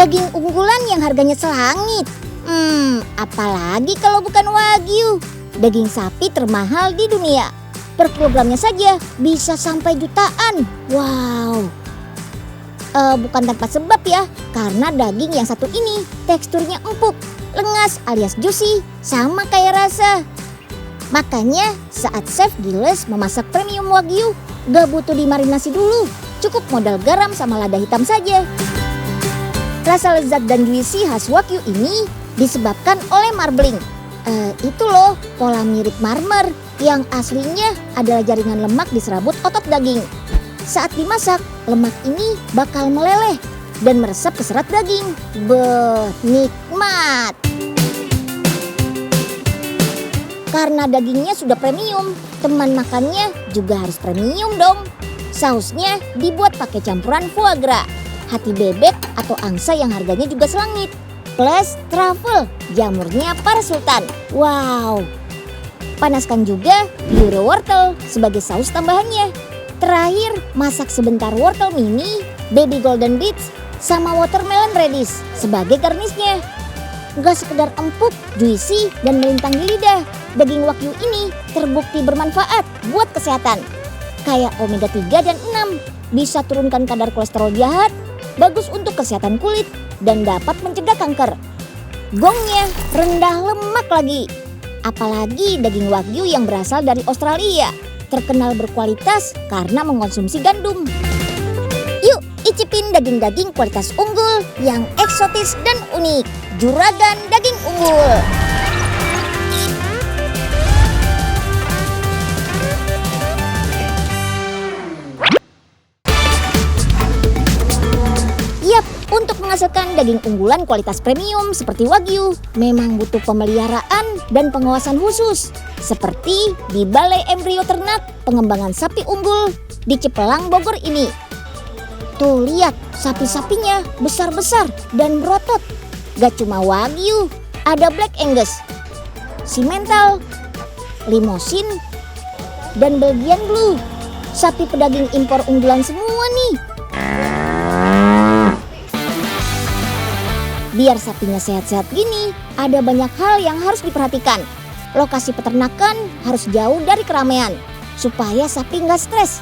Daging unggulan yang harganya selangit. Apalagi kalau bukan Wagyu. Daging sapi termahal di dunia. Per kilogramnya saja bisa sampai jutaan. Wow. Bukan tanpa sebab ya, karena daging yang satu ini teksturnya empuk, lengas alias juicy, sama kayak rasa. Makanya saat Chef Gilles memasak premium Wagyu, gak butuh dimarinasi dulu, cukup modal garam sama lada hitam saja. Rasa lezat dan juicy khas Wagyu ini disebabkan oleh marbling. Itu loh, pola mirip marmer yang aslinya adalah jaringan lemak di serabut otot daging. Saat dimasak, lemak ini bakal meleleh dan meresap ke serat daging. Nikmat! Karena dagingnya sudah premium, teman makannya juga harus premium dong. Sausnya dibuat pakai campuran foie gras, hati bebek atau angsa yang harganya juga selangit. Plus truffle, jamurnya para sultan. Wow! Panaskan juga puree wortel sebagai saus tambahannya. Terakhir, masak sebentar wortel mini, baby golden beets, sama watermelon radish sebagai garnisnya. Gak sekedar empuk, juicy, dan melintang di lidah. Daging Wagyu ini terbukti bermanfaat buat kesehatan. Kayak omega 3 dan 6, bisa turunkan kadar kolesterol jahat, bagus untuk kesehatan kulit, dan dapat mencegah kanker. Gongnya rendah lemak lagi. Apalagi daging Wagyu yang berasal dari Australia. Terkenal berkualitas karena mengkonsumsi gandum. Yuk icipin daging-daging kualitas unggul yang eksotis dan unik. Juragan Daging Unggul. Yap, untuk menghasilkan daging unggulan kualitas premium seperti Wagyu memang butuh pemeliharaan dan pengawasan khusus. Seperti di Balai Embrio Ternak Pengembangan Sapi Unggul di Cipelang, Bogor ini. Tuh lihat, sapi-sapinya besar-besar dan berotot. Gak cuma Wagyu, ada Black Angus, Simmental, Limousin, dan Belgian Blue. Sapi pedaging impor unggulan semua nih. Biar sapinya sehat-sehat gini, ada banyak hal yang harus diperhatikan. Lokasi peternakan harus jauh dari keramaian, supaya sapi nggak stres.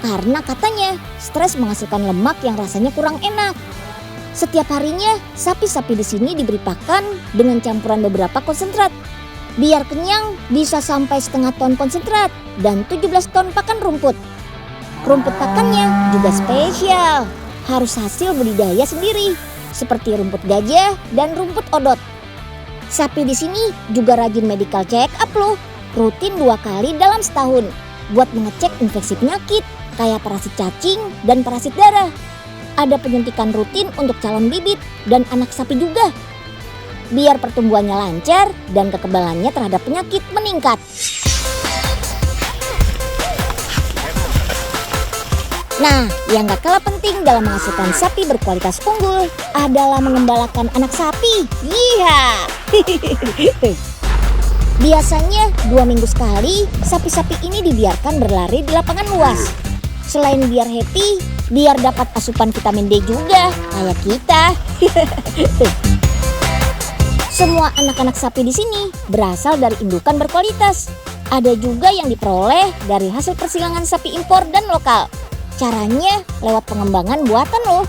Karena katanya stres menghasilkan lemak yang rasanya kurang enak. Setiap harinya sapi-sapi di sini diberi pakan dengan campuran beberapa konsentrat. Biar kenyang bisa sampai setengah ton konsentrat dan 17 ton pakan rumput. Rumput pakannya juga spesial, harus hasil budidaya sendiri, seperti rumput gajah dan rumput odot. Sapi di sini juga rajin medical check up loh, rutin 2 kali dalam setahun buat mengecek infeksi penyakit kayak parasit cacing dan parasit darah. Ada penyuntikan rutin untuk calon bibit dan anak sapi juga. Biar pertumbuhannya lancar dan kekebalannya terhadap penyakit meningkat. Nah, yang gak kalah penting dalam menghasilkan sapi berkualitas unggul adalah mengembalakan anak sapi. Iya. Biasanya 2 minggu sekali sapi-sapi ini dibiarkan berlari di lapangan luas. Selain biar happy, biar dapat asupan vitamin D juga kayak kita. Semua anak-anak sapi di sini berasal dari indukan berkualitas. Ada juga yang diperoleh dari hasil persilangan sapi impor dan lokal. Caranya lewat pengembangan buatan loh.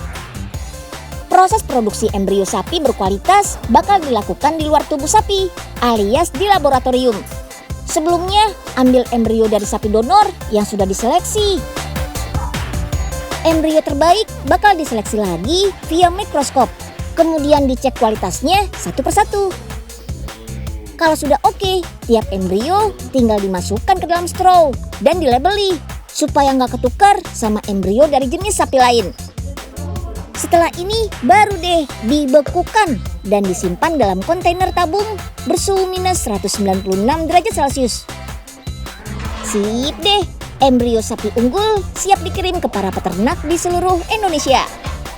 Proses produksi embrio sapi berkualitas bakal dilakukan di luar tubuh sapi, alias di laboratorium. Sebelumnya, ambil embrio dari sapi donor yang sudah diseleksi. Embrio terbaik bakal diseleksi lagi via mikroskop, kemudian dicek kualitasnya satu persatu. Kalau sudah oke, tiap embrio tinggal dimasukkan ke dalam straw dan dilabeli supaya nggak ketukar sama embrio dari jenis sapi lain. Setelah ini baru deh dibekukan dan disimpan dalam kontainer tabung bersuhu minus 196 derajat Celcius. Sip deh, embrio sapi unggul siap dikirim ke para peternak di seluruh Indonesia.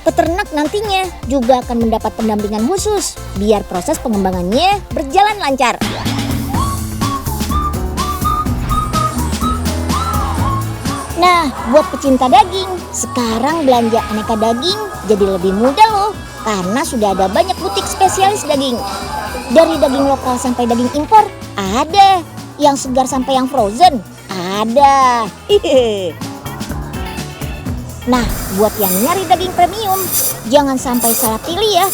Peternak nantinya juga akan mendapat pendampingan khusus biar proses pengembangannya berjalan lancar. Nah, buat pecinta daging, sekarang belanja aneka daging jadi lebih mudah loh. karena sudah ada banyak butik spesialis daging. Dari daging lokal sampai daging impor ada, yang segar sampai yang frozen ada. Nah, buat yang nyari daging premium, jangan sampai salah pilih ya.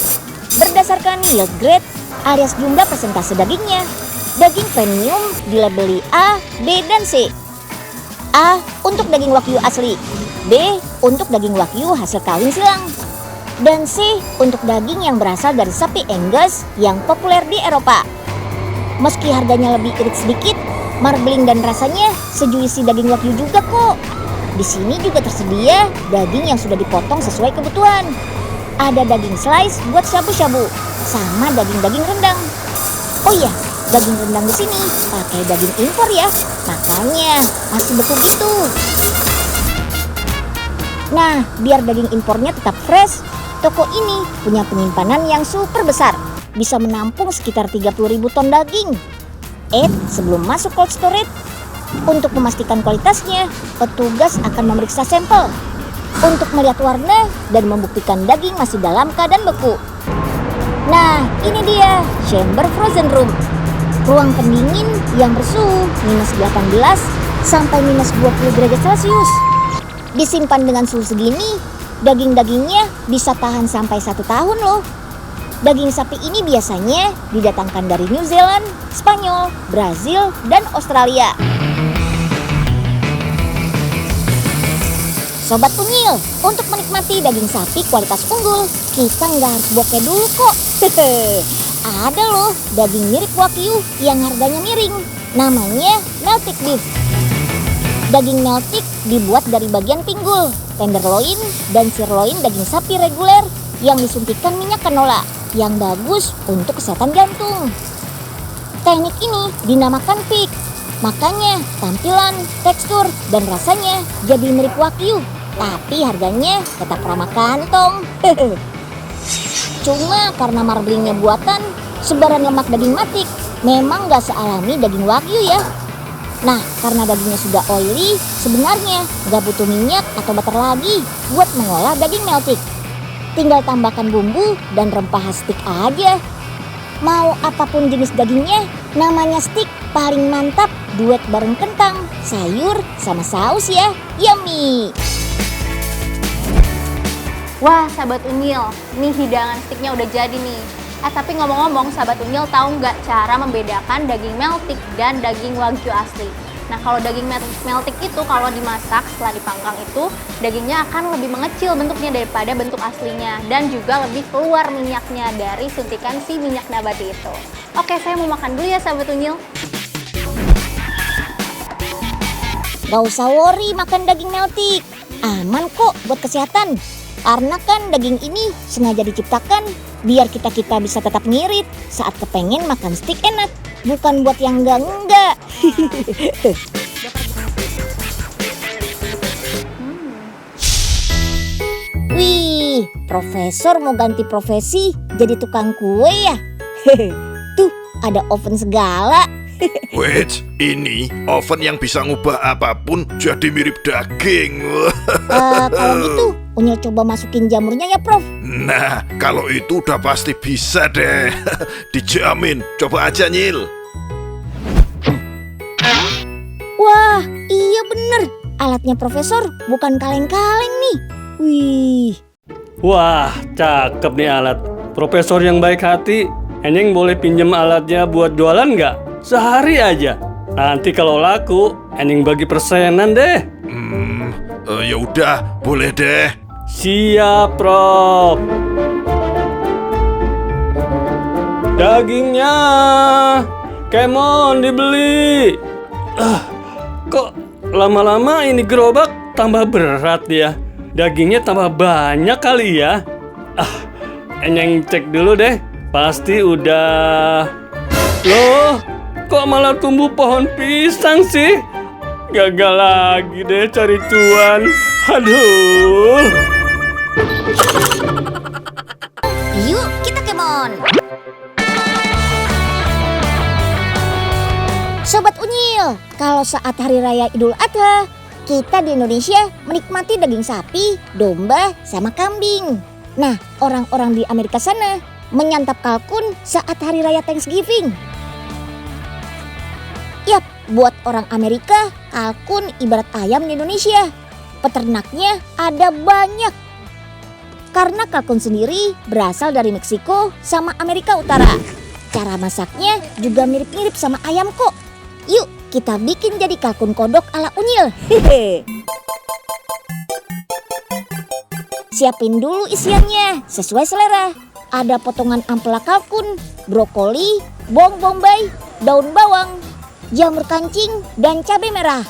Berdasarkan yield grade alias jumlah persentase dagingnya, daging premium dilabeli A, B, dan C. A untuk daging wagyu asli, B untuk daging wagyu hasil kawin silang, dan C untuk daging yang berasal dari sapi Angus yang populer di Eropa. Meski harganya lebih irit sedikit, marbling dan rasanya sejuisi daging wagyu juga kok. Di sini juga tersedia daging yang sudah dipotong sesuai kebutuhan. Ada daging slice buat shabu-shabu, sama daging-daging rendang. Oh iya, daging rendang di sini pakai daging impor ya, makanya masih beku gitu. Nah, biar daging impornya tetap fresh, toko ini punya penyimpanan yang super besar, bisa menampung sekitar 30.000 ton daging. Sebelum masuk cold storage, untuk memastikan kualitasnya, petugas akan memeriksa sampel untuk melihat warna dan membuktikan daging masih dalam keadaan beku. Nah, ini dia chamber frozen room, ruang pendingin yang bersuhu minus 18 sampai minus 20 derajat Celcius. Disimpan dengan suhu segini, daging-dagingnya bisa tahan sampai 1 tahun loh. Daging sapi ini biasanya didatangkan dari New Zealand, Spanyol, Brazil, dan Australia. Sobat Unyil, untuk menikmati daging sapi kualitas unggul, kita nggak harus bokeh dulu kok. Ada loh daging mirip wagyu yang harganya miring, namanya Meltik Beef. Daging Meltik dibuat dari bagian pinggul, tenderloin, dan sirloin daging sapi reguler yang disuntikkan minyak canola yang bagus untuk kesehatan jantung. Teknik ini dinamakan peak, makanya tampilan, tekstur, dan rasanya jadi mirip wagyu, tapi harganya tetap ramah kantong. Cuma karena marblingnya buatan, sebaran lemak daging matik memang gak sealami daging wagyu ya. Nah, karena dagingnya sudah oily, sebenarnya gak butuh minyak atau butter lagi buat mengolah daging meltik. Tinggal tambahkan bumbu dan rempah khas steak aja. Mau apapun jenis dagingnya, namanya steak paling mantap duet bareng kentang, sayur, sama saus ya. Yummy! Wah, Sahabat Unyil, nih hidangan steaknya udah jadi nih. Tapi ngomong-ngomong, Sahabat Unyil tahu nggak cara membedakan daging meltik dan daging wagyu asli? Nah, kalau daging meltik itu kalau dimasak setelah dipanggang itu, dagingnya akan lebih mengecil bentuknya daripada bentuk aslinya. Dan juga lebih keluar minyaknya dari suntikan si minyak nabati itu. Oke, saya mau makan dulu ya Sahabat Unyil. Gak usah worry makan daging meltik, aman kok buat kesehatan. Karena kan daging ini sengaja diciptakan biar kita bisa tetap ngirit saat kepengen makan steak enak. Bukan buat yang enggak. Wih, profesor mau ganti profesi jadi tukang kue ya? Tuh, ada oven segala. Wait, ini oven yang bisa ngubah apapun jadi mirip daging. Kalau gitu, Unyil coba masukin jamurnya ya, Prof. Nah, kalau itu udah pasti bisa deh. Dijamin, coba aja Nyil. Wah, iya bener. Alatnya Profesor bukan kaleng-kaleng nih. Wih. Wah, cakep nih alat. Profesor yang baik hati, Eneng boleh pinjam alatnya buat jualan nggak? Sehari aja. Nanti kalau laku, Eneng bagi persenan deh. Ya udah, boleh deh. Siap, Prof. Dagingnya, come on dibeli. Kok lama-lama ini gerobak tambah berat ya? Dagingnya tambah banyak kali ya? Eneng cek dulu deh. Pasti udah. Loh, kok malah tumbuh pohon pisang sih? Gagal lagi deh cari cuan. Aduh. Yuk, kita kemon. Sobat Unyil, kalau saat Hari Raya Idul Adha, kita di Indonesia menikmati daging sapi, domba, sama kambing. Nah, orang-orang di Amerika sana menyantap kalkun saat hari raya Thanksgiving. Yap, buat orang Amerika, kalkun ibarat ayam di Indonesia. Peternaknya ada banyak. Karena kalkun sendiri berasal dari Meksiko sama Amerika Utara. Cara masaknya juga mirip-mirip sama ayam kok. Yuk, kita bikin jadi kalkun kodok ala Unyil. Siapin dulu isiannya sesuai selera. Ada potongan ampela kalkun, brokoli, bawang bombay, daun bawang, jamur kancing, dan cabai merah.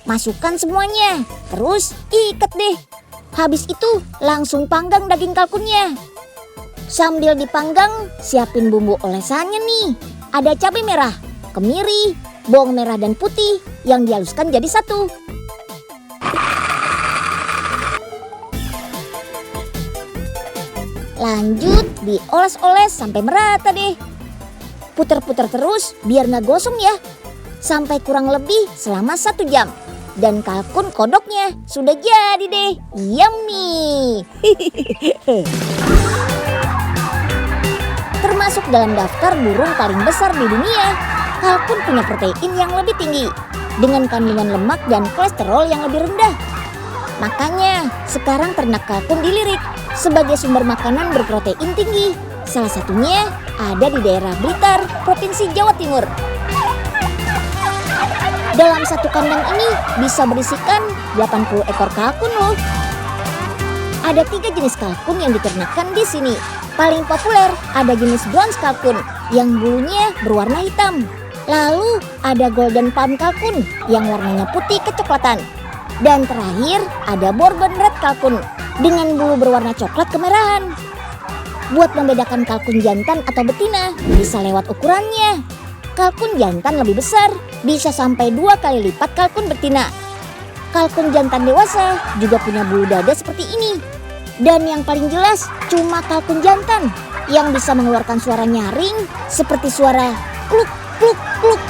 Masukkan semuanya, terus ikat deh. Habis itu langsung panggang daging kalkunnya. Sambil dipanggang, siapin bumbu olesannya nih. Ada cabai merah, kemiri, bawang merah dan putih yang dihaluskan jadi satu. Lanjut dioles-oles sampai merata deh. Puter-puter terus biar nggak gosong ya. Sampai kurang lebih selama 1 jam. Dan kalkun kodoknya sudah jadi deh. Yummy. Termasuk dalam daftar burung paling besar di dunia, kalkun punya protein yang lebih tinggi dengan kandungan lemak dan kolesterol yang lebih rendah. Makanya sekarang ternak kalkun dilirik sebagai sumber makanan berprotein tinggi. Salah satunya ada di daerah Blitar, Provinsi Jawa Timur. Dalam satu kandang ini bisa berisikan 80 ekor kalkun loh. Ada 3 jenis kalkun yang diternakkan di sini. Paling populer ada jenis bronze kalkun yang bulunya berwarna hitam. Lalu ada golden palm kalkun yang warnanya putih kecoklatan. Dan terakhir ada bourbon red kalkun dengan bulu berwarna coklat kemerahan. Buat membedakan kalkun jantan atau betina bisa lewat ukurannya. Kalkun jantan lebih besar, bisa sampai 2 kali lipat kalkun betina. Kalkun jantan dewasa juga punya bulu dada seperti ini. Dan yang paling jelas cuma kalkun jantan yang bisa mengeluarkan suara nyaring seperti suara kluk kluk kluk.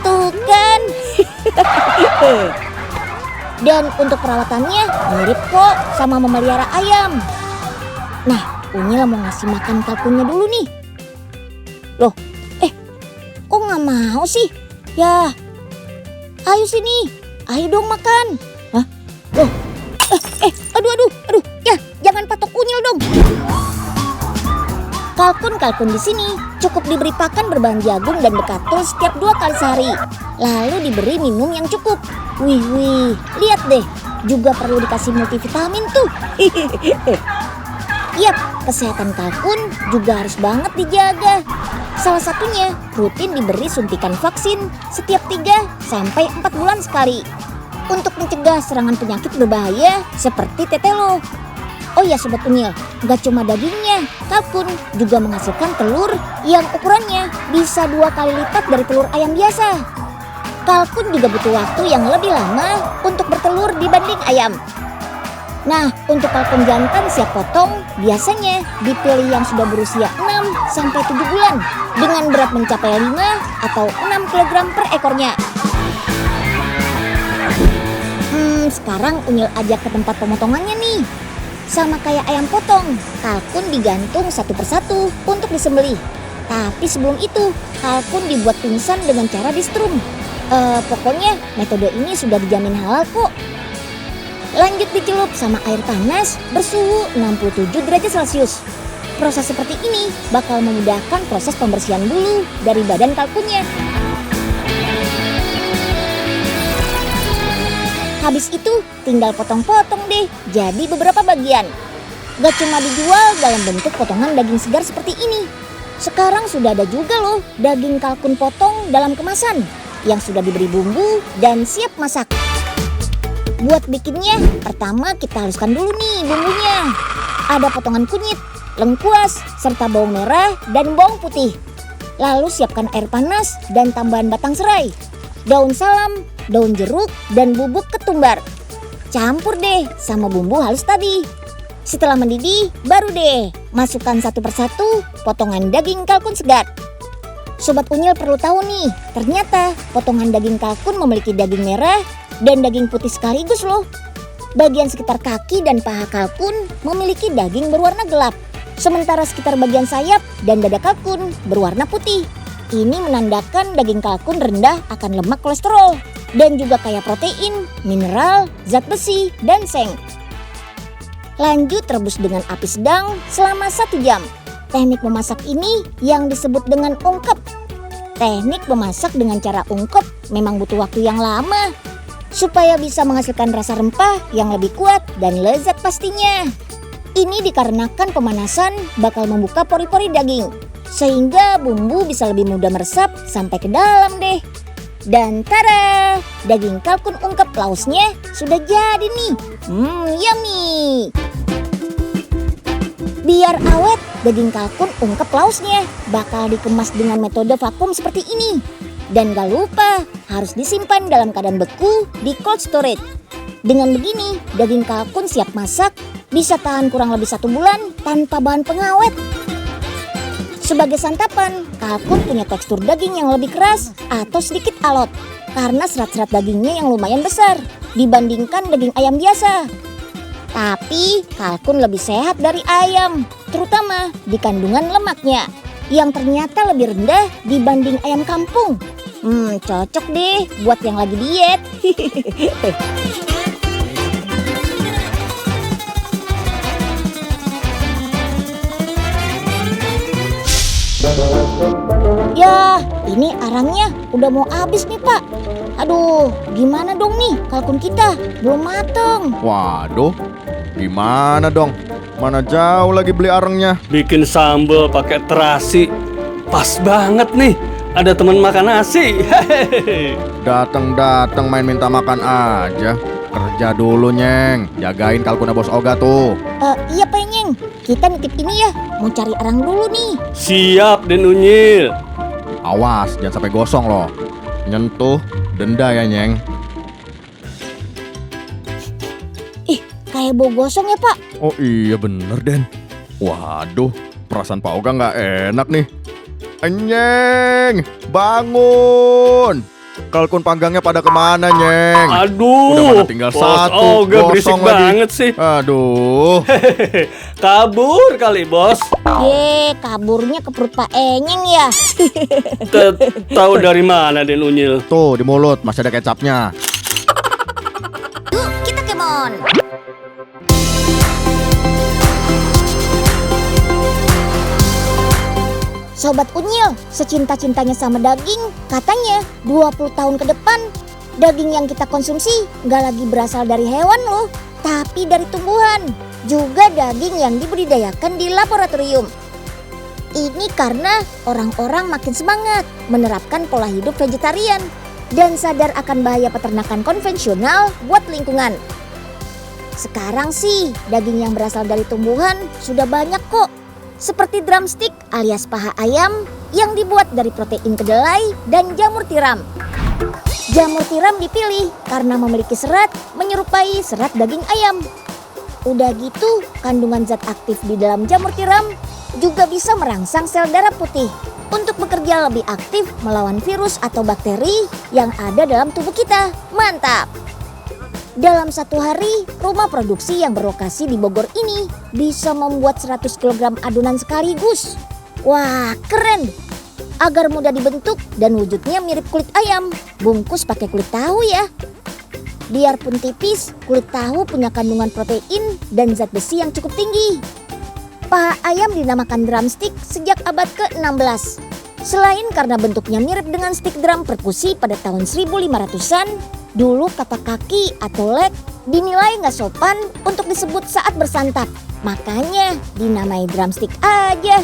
Tuh kan. Dan untuk perawatannya mirip kok sama memelihara ayam. Nah, Unyil mau ngasih makan kalkunnya dulu nih. Loh, kok nggak mau sih? Ya, ayo sini, ayo dong makan. Hah? Loh, aduh, ya jangan patok Unyil dong. Kalkun-kalkun di sini cukup diberi pakan berbahan jagung dan bekatul setiap 2 kali sehari. Lalu diberi minum yang cukup. Wih, lihat deh, juga perlu dikasih multivitamin tuh. Yap, kesehatan kalkun juga harus banget dijaga. Salah satunya rutin diberi suntikan vaksin setiap 3-4 bulan sekali. Untuk mencegah serangan penyakit berbahaya seperti tetelo. Oh ya Sobat Unyil, gak cuma dagingnya, kalkun juga menghasilkan telur yang ukurannya bisa 2 kali lipat dari telur ayam biasa. Kalkun juga butuh waktu yang lebih lama untuk bertelur dibanding ayam. Nah, untuk kalkun jantan siap potong, biasanya dipilih yang sudah berusia 6-7 bulan dengan berat mencapai 5 atau 6 kg per ekornya. Sekarang Unyil ajak ke tempat pemotongannya nih. Sama kayak ayam potong, kalkun digantung satu persatu untuk disembelih. Tapi sebelum itu, kalkun dibuat pingsan dengan cara distrum. Pokoknya metode ini sudah dijamin halal kok. Lanjut dicelup sama air panas bersuhu 67 derajat Celcius. Proses seperti ini bakal memudahkan proses pembersihan bulu dari badan kalkunnya. Habis itu tinggal potong-potong deh jadi beberapa bagian. Gak cuma dijual dalam bentuk potongan daging segar seperti ini. Sekarang sudah ada juga loh daging kalkun potong dalam kemasan yang sudah diberi bumbu dan siap masak. Buat bikinnya, pertama kita haluskan dulu nih bumbunya. Ada potongan kunyit, lengkuas, serta bawang merah dan bawang putih. Lalu siapkan air panas dan tambahan batang serai, daun salam, daun jeruk, dan bubuk ketumbar. Campur deh sama bumbu halus tadi. Setelah mendidih, baru deh masukkan satu persatu potongan daging kalkun segar. Sobat Unyil perlu tahu nih, ternyata potongan daging kalkun memiliki daging merah dan daging putih sekaligus loh. Bagian sekitar kaki dan paha kalkun memiliki daging berwarna gelap. Sementara sekitar bagian sayap dan dada kalkun berwarna putih. Ini menandakan daging kalkun rendah akan lemak kolesterol dan juga kaya protein, mineral, zat besi, dan seng. Lanjut rebus dengan api sedang selama 1 jam. Teknik memasak ini yang disebut dengan ungkep. Teknik memasak dengan cara ungkep memang butuh waktu yang lama supaya bisa menghasilkan rasa rempah yang lebih kuat dan lezat pastinya. Ini dikarenakan pemanasan bakal membuka pori-pori daging sehingga bumbu bisa lebih mudah meresap sampai ke dalam deh. Dan tada, daging kalkun ungkep lausnya sudah jadi nih. Yummy. Biar awet, daging kalkun ungkep lausnya bakal dikemas dengan metode vakum seperti ini. Dan gak lupa, harus disimpan dalam keadaan beku di cold storage. Dengan begini, daging kalkun siap masak, bisa tahan kurang lebih 1 bulan tanpa bahan pengawet. Sebagai santapan, kalkun punya tekstur daging yang lebih keras atau sedikit alot karena serat-serat dagingnya yang lumayan besar dibandingkan daging ayam biasa. Tapi kalkun lebih sehat dari ayam, terutama di kandungan lemaknya yang ternyata lebih rendah dibanding ayam kampung. Cocok deh buat yang lagi diet. Ya, ini arangnya udah mau habis nih Pak. Aduh, gimana dong nih kalkun kita? Belum mateng. Waduh, gimana dong? Mana jauh lagi beli arengnya? Bikin sambal pakai terasi. Pas banget nih. Ada teman makan nasi. Hehehe. Datang-datang main minta makan aja. Kerja dulu, Nyeng. Jagain kalkunnya Bos Oga tuh. Iya Pak Nyeng, kita nitip ini ya. Mau cari arang dulu nih. Siap, Den Unyil. Awas, jangan sampai gosong loh. Nyentuh, denda ya, Nyeng. Ih, kayak bau gosong ya Pak. Oh iya bener, Den. Waduh, perasaan Pak Oga nggak enak nih. Nyeng, bangun. Kalkun panggangnya pada kemana, Nyeng? Aduh, Udah mana tinggal Bos 1, Oga berisik gosong lagi. banget sih. Aduh. Hehehe. Kabur kali, Bos. Kaburnya ke perut Pak Enyeng ya. Tahu dari mana, Den Unyil? Tuh di mulut masih ada kecapnya. Yuk, kita kemon. Sobat Unyil, secinta-cintanya sama daging, katanya 20 tahun ke depan daging yang kita konsumsi nggak lagi berasal dari hewan loh, tapi dari tumbuhan. Juga daging yang dibudidayakan di laboratorium. Ini karena orang-orang makin semangat menerapkan pola hidup vegetarian dan sadar akan bahaya peternakan konvensional buat lingkungan. Sekarang sih daging yang berasal dari tumbuhan sudah banyak kok. Seperti drumstick alias paha ayam yang dibuat dari protein kedelai dan jamur tiram. Jamur tiram dipilih karena memiliki serat menyerupai serat daging ayam. Udah gitu, kandungan zat aktif di dalam jamur tiram juga bisa merangsang sel darah putih untuk bekerja lebih aktif melawan virus atau bakteri yang ada dalam tubuh kita. Mantap! Dalam 1 hari, rumah produksi yang berlokasi di Bogor ini bisa membuat 100 kg adonan sekaligus. Wah, keren! Agar mudah dibentuk dan wujudnya mirip kulit ayam, bungkus pakai kulit tahu ya. Biarpun tipis, kulit tahu punya kandungan protein dan zat besi yang cukup tinggi. Paha ayam dinamakan drumstick sejak abad ke-16. Selain karena bentuknya mirip dengan stick drum perkusi pada tahun 1500-an, dulu kata kaki atau leg dinilai nggak sopan untuk disebut saat bersantap. Makanya dinamai drumstick aja.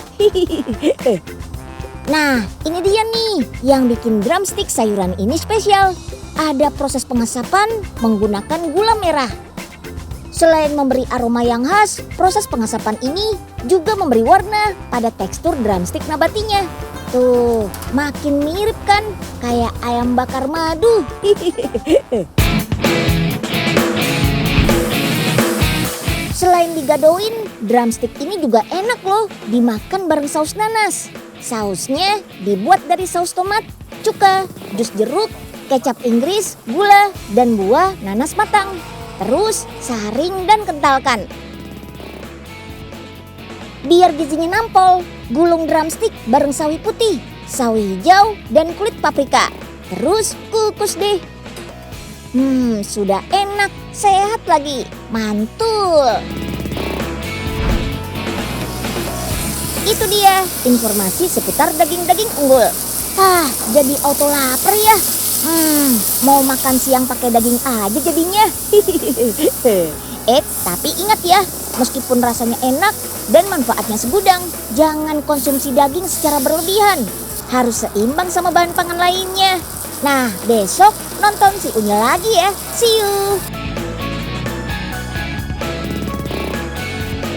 Nah, ini dia nih yang bikin drumstick sayuran ini spesial. Ada proses pengasapan menggunakan gula merah. Selain memberi aroma yang khas, proses pengasapan ini juga memberi warna pada tekstur drumstick nabatinya. Tuh, makin mirip kan kayak ayam bakar madu. Selain digadoin, drumstick ini juga enak loh dimakan bareng saus nanas. Sausnya dibuat dari saus tomat, cuka, jus jeruk, kecap Inggris, gula, dan buah nanas matang. Terus saring dan kentalkan. Biar gizinya nampol, gulung drumstick bareng sawi putih, sawi hijau, dan kulit paprika. Terus kukus deh. Sudah enak, sehat lagi, mantul. Itu dia informasi seputar daging-daging unggul. Jadi auto lapar ya. Mau makan siang pakai daging aja jadinya. Tapi ingat ya, meskipun rasanya enak dan manfaatnya segudang, jangan konsumsi daging secara berlebihan. Harus seimbang sama bahan pangan lainnya. Nah, besok nonton si Unyil lagi ya. See you.